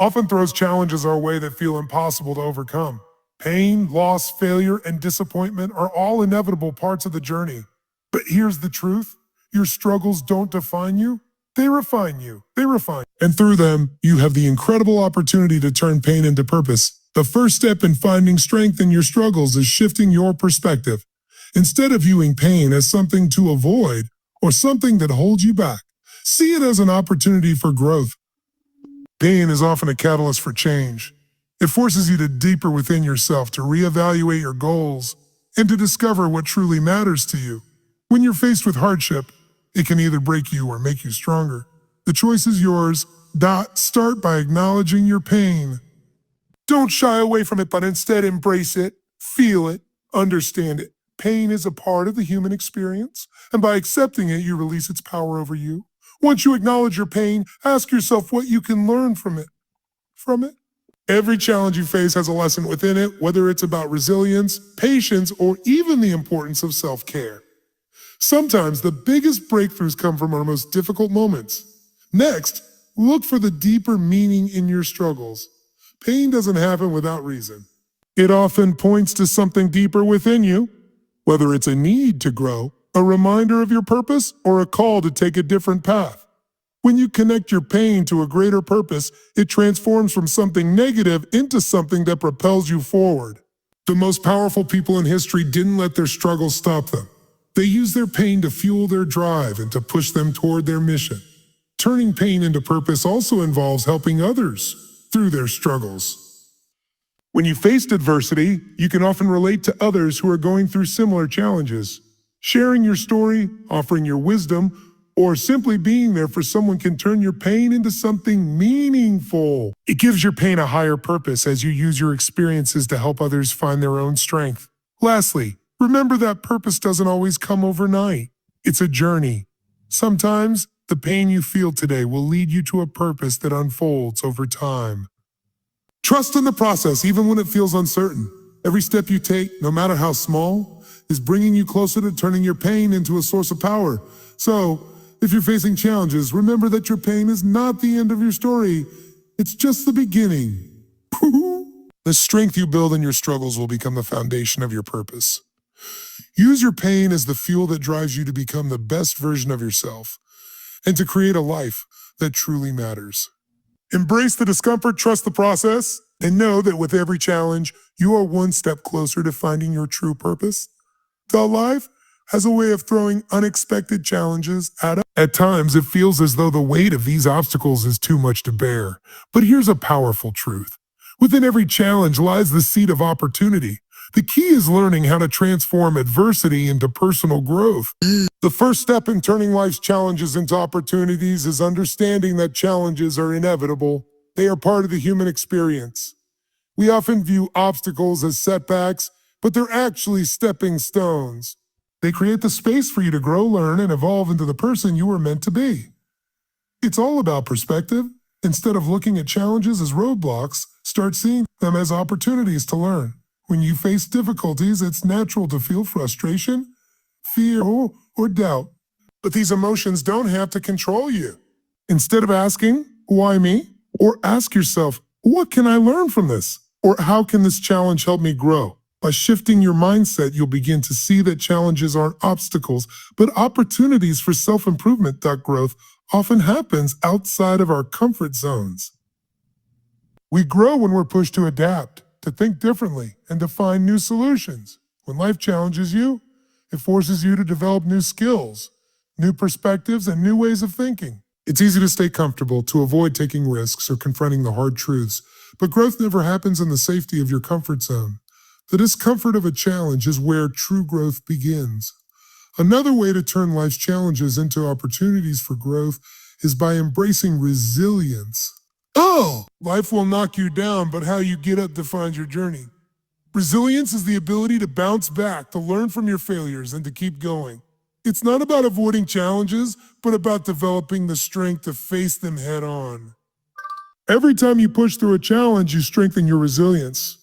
often throws challenges our way that feel impossible to overcome. Pain, loss, failure, and disappointment are all inevitable parts of the journey. But here's the truth. Your struggles don't define you. They refine you. They refine you. And through them, you have the incredible opportunity to turn pain into purpose. The first step in finding strength in your struggles is shifting your perspective. Instead of viewing pain as something to avoid or something that holds you back, see it as an opportunity for growth. Pain is often a catalyst for change. It forces you to deeper within yourself to reevaluate your goals and to discover what truly matters to you. When you're faced with hardship, it can either break you or make you stronger. The choice is yours. Start by acknowledging your pain. Don't shy away from it, but instead embrace it, feel it, understand it. Pain is a part of the human experience, and by accepting it, you release its power over you. Once you acknowledge your pain, ask yourself what you can learn from it. Every challenge you face has a lesson within it, whether it's about resilience, patience, or even the importance of self-care. Sometimes the biggest breakthroughs come from our most difficult moments. Next, look for the deeper meaning in your struggles. Pain doesn't happen without reason. It often points to something deeper within you, whether it's a need to grow, a reminder of your purpose, or a call to take a different path. When you connect your pain to a greater purpose, it transforms from something negative into something that propels you forward. The most powerful people in history didn't let their struggles stop them. They used their pain to fuel their drive and to push them toward their mission. Turning pain into purpose also involves helping others through their struggles. When you face adversity, you can often relate to others who are going through similar challenges. Sharing your story, offering your wisdom, or simply being there for someone can turn your pain into something meaningful. It gives your pain a higher purpose as you use your experiences to help others find their own strength. Lastly, remember that purpose doesn't always come overnight. It's a journey. Sometimes, the pain you feel today will lead you to a purpose that unfolds over time. Trust in the process even when it feels uncertain. Every step you take, no matter how small, is bringing you closer to turning your pain into a source of power. So, if you're facing challenges, remember that your pain is not the end of your story. It's just the beginning. The strength you build in your struggles will become the foundation of your purpose. Use your pain as the fuel that drives you to become the best version of yourself and to create a life that truly matters. Embrace the discomfort, trust the process, and know that with every challenge, you are one step closer to finding your true purpose. Life has a way of throwing unexpected challenges at us. At times, it feels as though the weight of these obstacles is too much to bear. But here's a powerful truth. Within every challenge lies the seed of opportunity. The key is learning how to transform adversity into personal growth. The first step in turning life's challenges into opportunities is understanding that challenges are inevitable. They are part of the human experience. We often view obstacles as setbacks, but they're actually stepping stones. They create the space for you to grow, learn, and evolve into the person you were meant to be. It's all about perspective. Instead of looking at challenges as roadblocks, start seeing them as opportunities to learn. When you face difficulties, it's natural to feel frustration, fear, or doubt. But these emotions don't have to control you. Instead of asking, why me? Or ask yourself, what can I learn from this? Or how can this challenge help me grow? By shifting your mindset, you'll begin to see that challenges aren't obstacles, but opportunities for self-improvement. Growth often happens outside of our comfort zones. We grow when we're pushed to adapt, to think differently, and to find new solutions. When life challenges you, it forces you to develop new skills, new perspectives, and new ways of thinking. It's easy to stay comfortable, to avoid taking risks or confronting the hard truths, but growth never happens in the safety of your comfort zone. The discomfort of a challenge is where true growth begins. Another way to turn life's challenges into opportunities for growth is by embracing resilience. Life will knock you down, but how you get up defines your journey. Resilience is the ability to bounce back, to learn from your failures, and to keep going. It's not about avoiding challenges, but about developing the strength to face them head on. Every time you push through a challenge, you strengthen your resilience.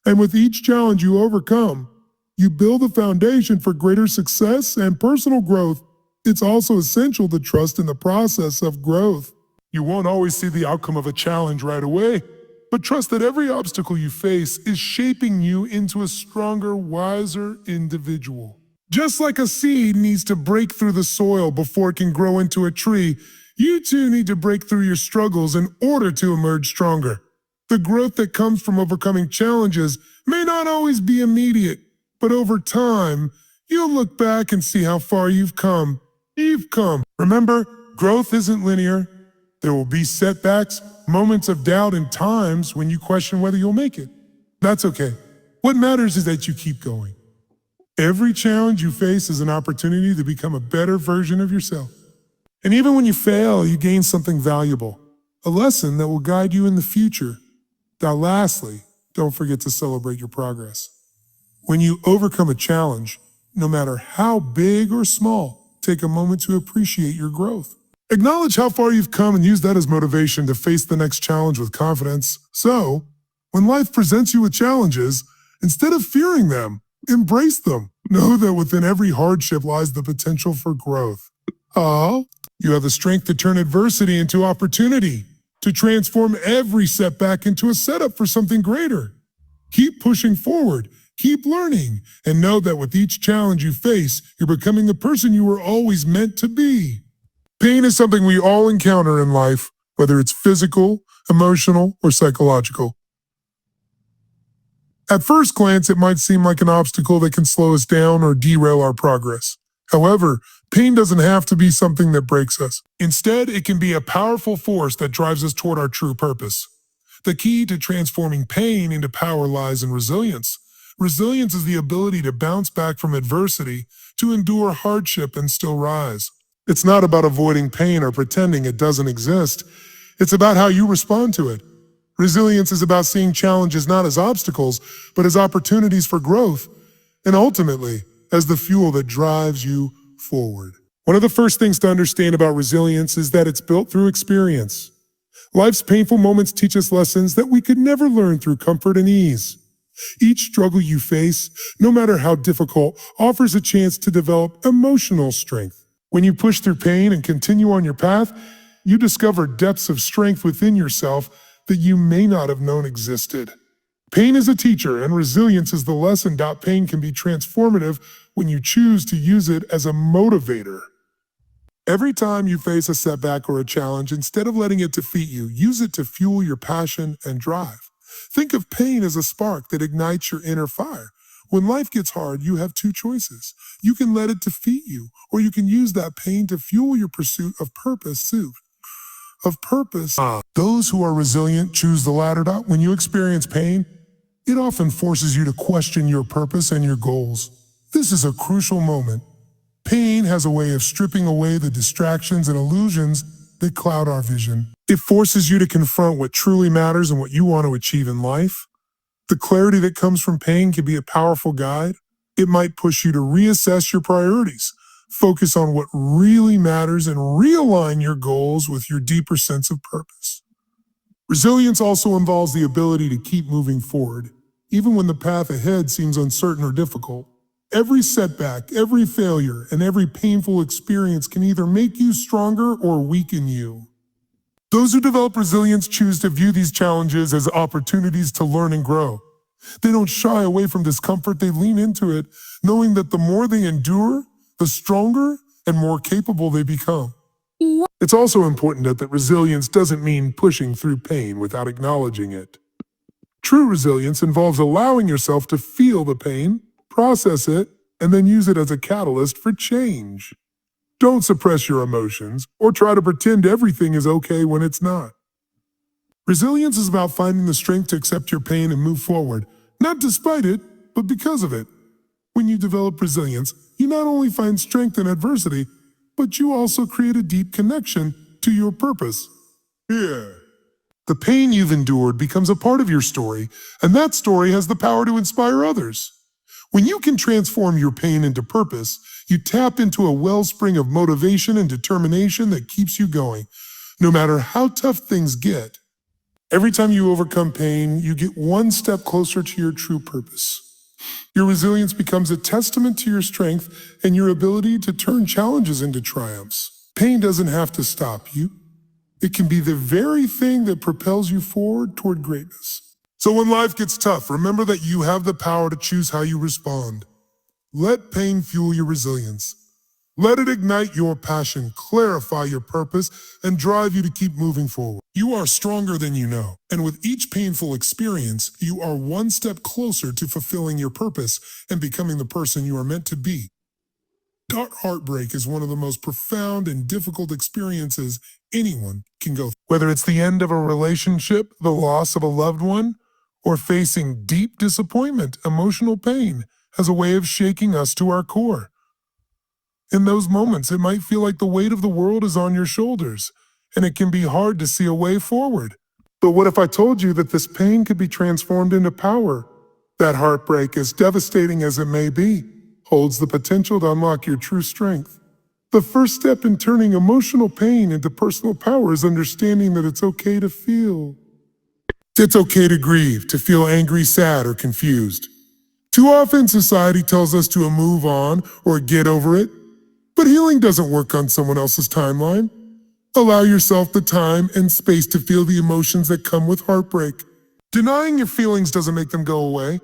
And with each challenge you overcome, you build a foundation for greater success and personal growth. It's also essential to trust in the process of growth. You won't always see the outcome of a challenge right away, but trust that every obstacle you face is shaping you into a stronger, wiser individual. Just like a seed needs to break through the soil before it can grow into a tree, you too need to break through your struggles in order to emerge stronger. The growth that comes from overcoming challenges may not always be immediate, but over time, you'll look back and see how far you've come. You've come. Remember, growth isn't linear. There will be setbacks, moments of doubt, and times when you question whether you'll make it. That's okay. What matters is that you keep going. Every challenge you face is an opportunity to become a better version of yourself. And even when you fail, you gain something valuable, a lesson that will guide you in the future. Now, lastly, don't forget to celebrate your progress. When you overcome a challenge, no matter how big or small, take a moment to appreciate your growth. Acknowledge how far you've come and use that as motivation to face the next challenge with confidence. So, when life presents you with challenges, instead of fearing them, embrace them. Know that within every hardship lies the potential for growth. You have the strength to turn adversity into opportunity, to transform every setback into a setup for something greater. Keep pushing forward, keep learning, and know that with each challenge you face, you're becoming the person you were always meant to be. Pain is something we all encounter in life, whether it's physical, emotional, or psychological. At first glance, it might seem like an obstacle that can slow us down or derail our progress. However, pain doesn't have to be something that breaks us. Instead, it can be a powerful force that drives us toward our true purpose. The key to transforming pain into power lies in resilience. Resilience is the ability to bounce back from adversity, to endure hardship and still rise. It's not about avoiding pain or pretending it doesn't exist. It's about how you respond to it. Resilience is about seeing challenges not as obstacles, but as opportunities for growth, and ultimately, as the fuel that drives you forward. One of the first things to understand about resilience is that it's built through experience. Life's painful moments teach us lessons that we could never learn through comfort and ease. Each struggle you face, no matter how difficult, offers a chance to develop emotional strength. When you push through pain and continue on your path, you discover depths of strength within yourself that you may not have known existed. Pain is a teacher, and resilience is the lesson. Pain can be transformative when you choose to use it as a motivator. Every time you face a setback or a challenge, instead of letting it defeat you, use it to fuel your passion and drive. Think of pain as a spark that ignites your inner fire. When life gets hard, you have two choices. You can let it defeat you, or you can use that pain to fuel your pursuit of purpose. Those who are resilient choose the latter. When you experience pain, it often forces you to question your purpose and your goals. This is a crucial moment. Pain has a way of stripping away the distractions and illusions that cloud our vision. It forces you to confront what truly matters and what you want to achieve in life. The clarity that comes from pain can be a powerful guide. It might push you to reassess your priorities, focus on what really matters, and realign your goals with your deeper sense of purpose. Resilience also involves the ability to keep moving forward, even when the path ahead seems uncertain or difficult. Every setback, every failure, and every painful experience can either make you stronger or weaken you. Those who develop resilience choose to view these challenges as opportunities to learn and grow. They don't shy away from discomfort, they lean into it, knowing that the more they endure, the stronger and more capable they become. It's also important that resilience doesn't mean pushing through pain without acknowledging it. True resilience involves allowing yourself to feel the pain, process it, and then use it as a catalyst for change. Don't suppress your emotions or try to pretend everything is okay when it's not. Resilience is about finding the strength to accept your pain and move forward, not despite it, but because of it. When you develop resilience, you not only find strength in adversity, but you also create a deep connection to your purpose. The pain you've endured becomes a part of your story, and that story has the power to inspire others. When you can transform your pain into purpose, you tap into a wellspring of motivation and determination that keeps you going, no matter how tough things get. Every time you overcome pain, you get one step closer to your true purpose. Your resilience becomes a testament to your strength and your ability to turn challenges into triumphs. Pain doesn't have to stop you. It can be the very thing that propels you forward toward greatness. So when life gets tough, remember that you have the power to choose how you respond. Let pain fuel your resilience. Let it ignite your passion, clarify your purpose, and drive you to keep moving forward. You are stronger than you know, and with each painful experience, you are one step closer to fulfilling your purpose and becoming the person you are meant to be. Heartbreak is one of the most profound and difficult experiences anyone can go through. Whether it's the end of a relationship, the loss of a loved one, or facing deep disappointment, emotional pain has a way of shaking us to our core. In those moments, it might feel like the weight of the world is on your shoulders, and it can be hard to see a way forward. But what if I told you that this pain could be transformed into power? That heartbreak, as devastating as it may be, holds the potential to unlock your true strength. The first step in turning emotional pain into personal power is understanding that it's okay to feel. It's okay to grieve, to feel angry, sad, or confused. Too often, society tells us to move on or get over it. But healing doesn't work on someone else's timeline. Allow yourself the time and space to feel the emotions that come with heartbreak. Denying your feelings doesn't make them go away.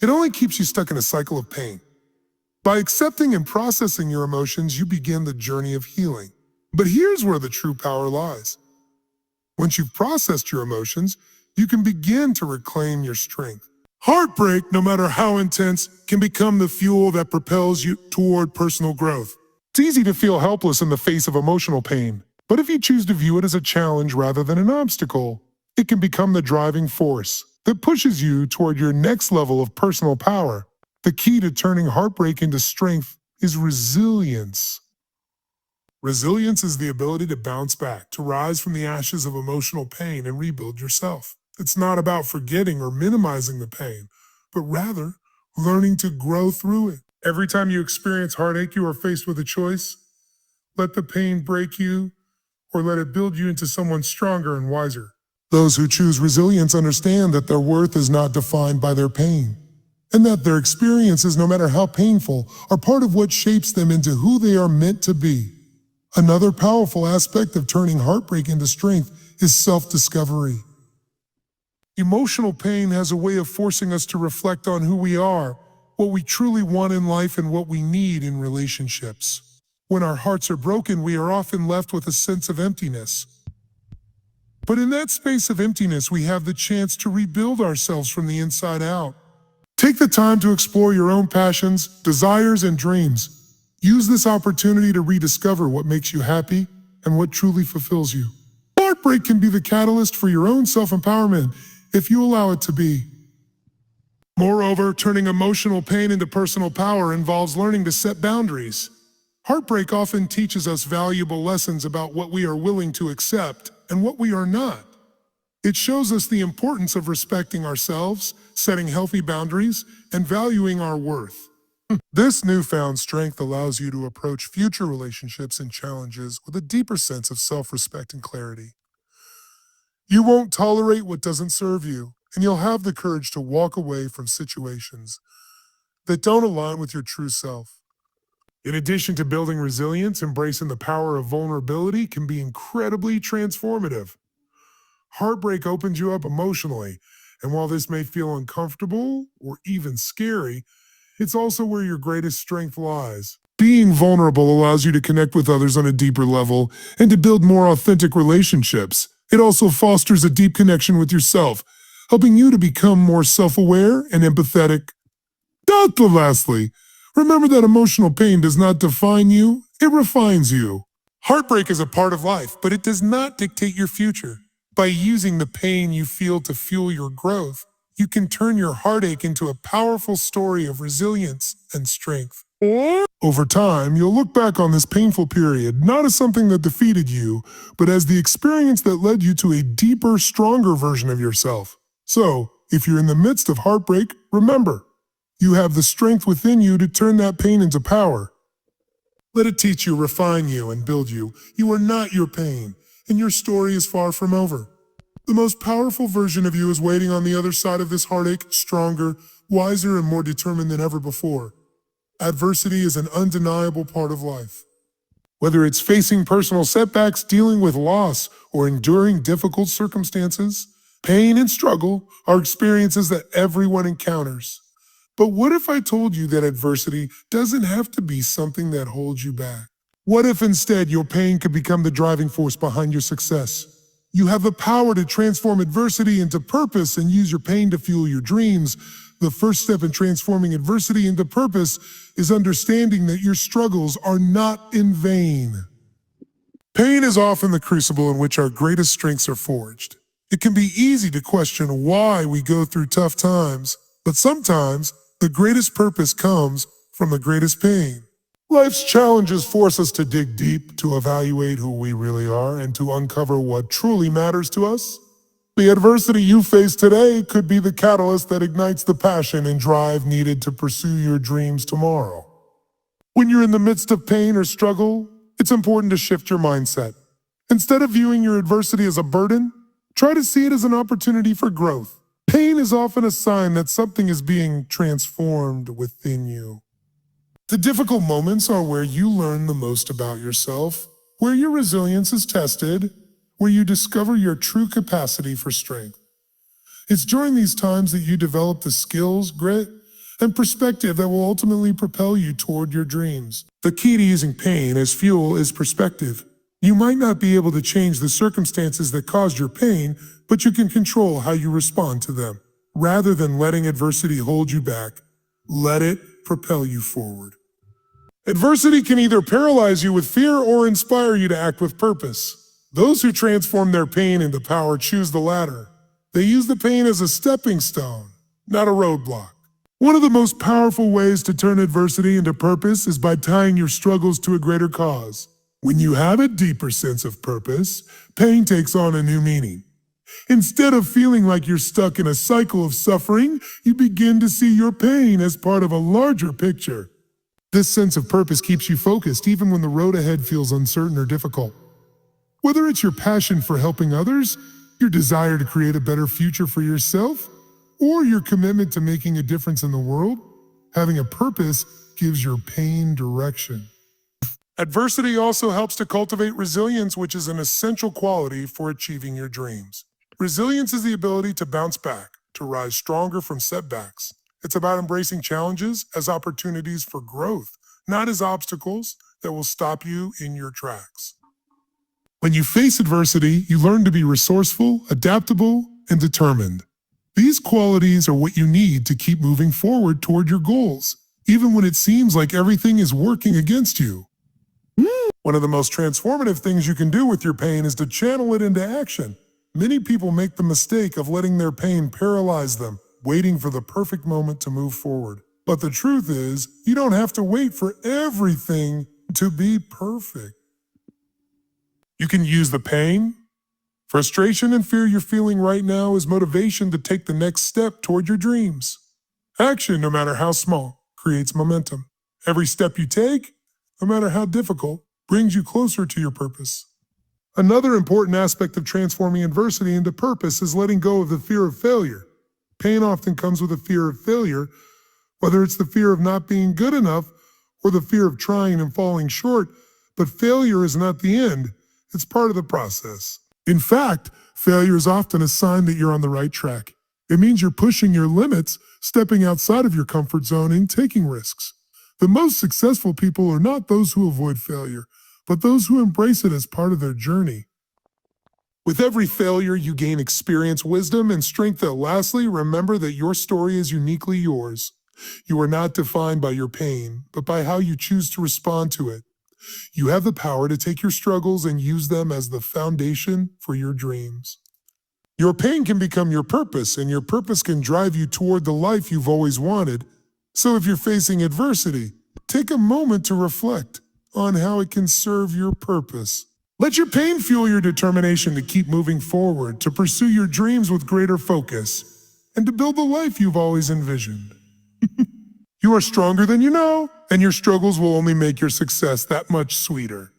It only keeps you stuck in a cycle of pain. By accepting and processing your emotions, you begin the journey of healing. But here's where the true power lies. Once you've processed your emotions, you can begin to reclaim your strength. Heartbreak, no matter how intense, can become the fuel that propels you toward personal growth. It's easy to feel helpless in the face of emotional pain, but if you choose to view it as a challenge rather than an obstacle, it can become the driving force that pushes you toward your next level of personal power. The key to turning heartbreak into strength is resilience. Resilience is the ability to bounce back, to rise from the ashes of emotional pain and rebuild yourself. It's not about forgetting or minimizing the pain, but rather learning to grow through it. Every time you experience heartache, you are faced with a choice. Let the pain break you, or let it build you into someone stronger and wiser. Those who choose resilience understand that their worth is not defined by their pain, and that their experiences, no matter how painful, are part of what shapes them into who they are meant to be. Another powerful aspect of turning heartbreak into strength is self-discovery. Emotional pain has a way of forcing us to reflect on who we are, what we truly want in life, and what we need in relationships. When our hearts are broken, we are often left with a sense of emptiness. But in that space of emptiness, we have the chance to rebuild ourselves from the inside out. Take the time to explore your own passions, desires, and dreams. Use this opportunity to rediscover what makes you happy and what truly fulfills you. Heartbreak can be the catalyst for your own self-empowerment if you allow it to be. Moreover, turning emotional pain into personal power involves learning to set boundaries. Heartbreak often teaches us valuable lessons about what we are willing to accept and what we are not. It shows us the importance of respecting ourselves, setting healthy boundaries, and valuing our worth. This newfound strength allows you to approach future relationships and challenges with a deeper sense of self-respect and clarity. You won't tolerate what doesn't serve you, and you'll have the courage to walk away from situations that don't align with your true self. In addition to building resilience, embracing the power of vulnerability can be incredibly transformative. Heartbreak opens you up emotionally, and while this may feel uncomfortable or even scary, it's also where your greatest strength lies. Being vulnerable allows you to connect with others on a deeper level and to build more authentic relationships. It also fosters a deep connection with yourself, helping you to become more self-aware and empathetic. Lastly, remember that emotional pain does not define you, it refines you. Heartbreak is a part of life, but it does not dictate your future. By using the pain you feel to fuel your growth, you can turn your heartache into a powerful story of resilience and strength. Over time, you'll look back on this painful period not as something that defeated you, but as the experience that led you to a deeper, stronger version of yourself. So, if you're in the midst of heartbreak, remember, you have the strength within you to turn that pain into power. Let it teach you, refine you, and build you. You are not your pain, and your story is far from over. The most powerful version of you is waiting on the other side of this heartache, stronger, wiser, and more determined than ever before. Adversity is an undeniable part of life. Whether it's facing personal setbacks, dealing with loss, or enduring difficult circumstances, pain and struggle are experiences that everyone encounters. But what if I told you that adversity doesn't have to be something that holds you back? What if instead your pain could become the driving force behind your success? You have the power to transform adversity into purpose and use your pain to fuel your dreams. The first step in transforming adversity into purpose is understanding that your struggles are not in vain. Pain is often the crucible in which our greatest strengths are forged. It can be easy to question why we go through tough times, but sometimes the greatest purpose comes from the greatest pain. Life's challenges force us to dig deep, to evaluate who we really are, and to uncover what truly matters to us. The adversity you face today could be the catalyst that ignites the passion and drive needed to pursue your dreams tomorrow. When you're in the midst of pain or struggle, it's important to shift your mindset. Instead of viewing your adversity as a burden, try to see it as an opportunity for growth. Pain is often a sign that something is being transformed within you. The difficult moments are where you learn the most about yourself, where your resilience is tested, where you discover your true capacity for strength. It's during these times that you develop the skills, grit, and perspective that will ultimately propel you toward your dreams. The key to using pain as fuel is perspective. You might not be able to change the circumstances that caused your pain, but you can control how you respond to them. Rather than letting adversity hold you back, let it propel you forward. Adversity can either paralyze you with fear or inspire you to act with purpose. Those who transform their pain into power choose the latter. They use the pain as a stepping stone, not a roadblock. One of the most powerful ways to turn adversity into purpose is by tying your struggles to a greater cause. When you have a deeper sense of purpose, pain takes on a new meaning. Instead of feeling like you're stuck in a cycle of suffering, you begin to see your pain as part of a larger picture. This sense of purpose keeps you focused even when the road ahead feels uncertain or difficult. Whether it's your passion for helping others, your desire to create a better future for yourself, or your commitment to making a difference in the world, having a purpose gives your pain direction. Adversity also helps to cultivate resilience, which is an essential quality for achieving your dreams. Resilience is the ability to bounce back, to rise stronger from setbacks. It's about embracing challenges as opportunities for growth, not as obstacles that will stop you in your tracks. When you face adversity, you learn to be resourceful, adaptable, and determined. These qualities are what you need to keep moving forward toward your goals, even when it seems like everything is working against you. One of the most transformative things you can do with your pain is to channel it into action. Many people make the mistake of letting their pain paralyze them, waiting for the perfect moment to move forward. But the truth is, you don't have to wait for everything to be perfect. You can use the pain, frustration, and fear you're feeling right now as motivation to take the next step toward your dreams. Action, no matter how small, creates momentum. Every step you take, no matter how difficult, brings you closer to your purpose. Another important aspect of transforming adversity into purpose is letting go of the fear of failure. Pain often comes with a fear of failure, whether it's the fear of not being good enough or the fear of trying and falling short, but failure is not the end. It's part of the process. In fact, failure is often a sign that you're on the right track. It means you're pushing your limits, stepping outside of your comfort zone, and taking risks. The most successful people are not those who avoid failure, but those who embrace it as part of their journey. With every failure, you gain experience, wisdom, and strength that lastly, remember that your story is uniquely yours. You are not defined by your pain, but by how you choose to respond to it. You have the power to take your struggles and use them as the foundation for your dreams. Your pain can become your purpose, and your purpose can drive you toward the life you've always wanted. So if you're facing adversity, take a moment to reflect on how it can serve your purpose. Let your pain fuel your determination to keep moving forward, to pursue your dreams with greater focus, and to build the life you've always envisioned. You are stronger than you know, and your struggles will only make your success that much sweeter.